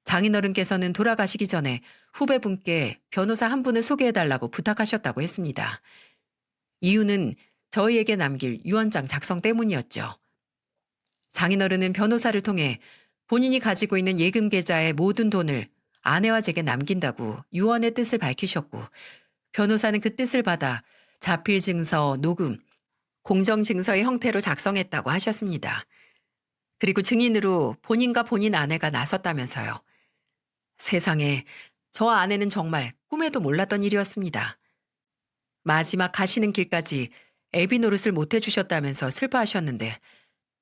장인어른께서는 돌아가시기 전에 후배분께 변호사 한 분을 소개해달라고 부탁하셨다고 했습니다. 이유는 저희에게 남길 유언장 작성 때문이었죠. 장인어른은 변호사를 통해 본인이 가지고 있는 예금 계좌의 모든 돈을 아내와 제게 남긴다고 유언의 뜻을 밝히셨고 변호사는 그 뜻을 받아 자필 증서, 녹음, 공정 증서의 형태로 작성했다고 하셨습니다. 그리고 증인으로 본인과 본인 아내가 나섰다면서요. 세상에 저 아내는 정말 꿈에도 몰랐던 일이었습니다. 마지막 가시는 길까지 애비 노릇을 못 해주셨다면서 슬퍼하셨는데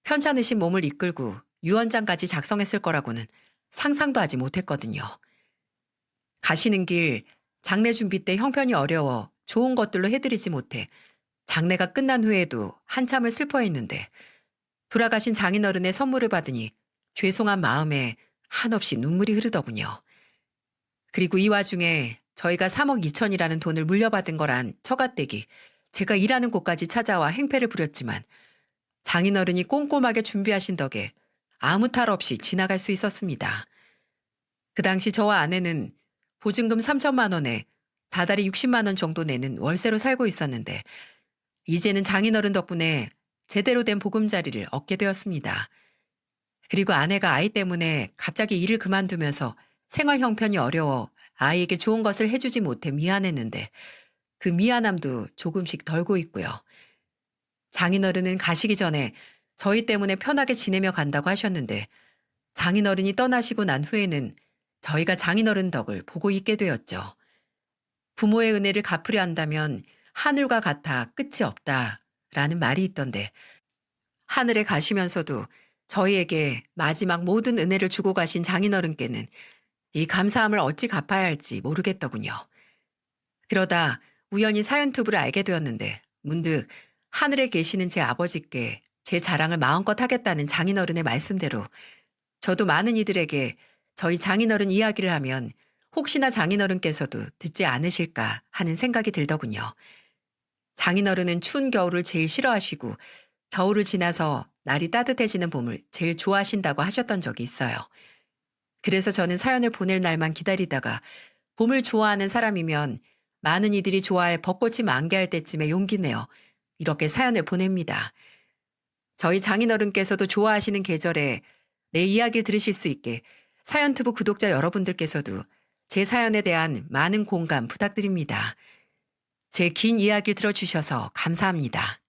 편찮으신 몸을 이끌고 유언장까지 작성했을 거라고는 상상도 하지 못했거든요. 가시는 길 장례 준비 때 형편이 어려워 좋은 것들로 해드리지 못해 장례가 끝난 후에도 한참을 슬퍼했는데 돌아가신 장인어른의 선물을 받으니 죄송한 마음에 한없이 눈물이 흐르더군요. 그리고 이 와중에 저희가 3억 2천이라는 돈을 물려받은 거란 처가댁이 제가 일하는 곳까지 찾아와 행패를 부렸지만 장인어른이 꼼꼼하게 준비하신 덕에 아무 탈 없이 지나갈 수 있었습니다. 그 당시 저와 아내는 보증금 3천만 원에 다달이 60만 원 정도 내는 월세로 살고 있었는데 이제는 장인어른 덕분에 제대로 된 보금자리를 얻게 되었습니다. 그리고 아내가 아이 때문에 갑자기 일을 그만두면서 생활 형편이 어려워 아이에게 좋은 것을 해주지 못해 미안했는데 그 미안함도 조금씩 덜고 있고요. 장인어른은 가시기 전에 저희 때문에 편하게 지내며 간다고 하셨는데 장인어른이 떠나시고 난 후에는 저희가 장인어른 덕을 보고 있게 되었죠. 부모의 은혜를 갚으려 한다면 하늘과 같아 끝이 없다라는 말이 있던데 하늘에 가시면서도 저희에게 마지막 모든 은혜를 주고 가신 장인어른께는 이 감사함을 어찌 갚아야 할지 모르겠더군요. 그러다 우연히 사연투브를 알게 되었는데 문득 하늘에 계시는 제 아버지께 제 자랑을 마음껏 하겠다는 장인어른의 말씀대로 저도 많은 이들에게 저희 장인어른 이야기를 하면 혹시나 장인어른께서도 듣지 않으실까 하는 생각이 들더군요. 장인어른은 추운 겨울을 제일 싫어하시고 겨울을 지나서 날이 따뜻해지는 봄을 제일 좋아하신다고 하셨던 적이 있어요. 그래서 저는 사연을 보낼 날만 기다리다가 봄을 좋아하는 사람이면 많은 이들이 좋아할 벚꽃이 만개할 때쯤에 용기 내어 이렇게 사연을 보냅니다. 저희 장인어른께서도 좋아하시는 계절에 내 이야기를 들으실 수 있게 사연투브 구독자 여러분들께서도 제 사연에 대한 많은 공감 부탁드립니다. 제 긴 이야기를 들어주셔서 감사합니다.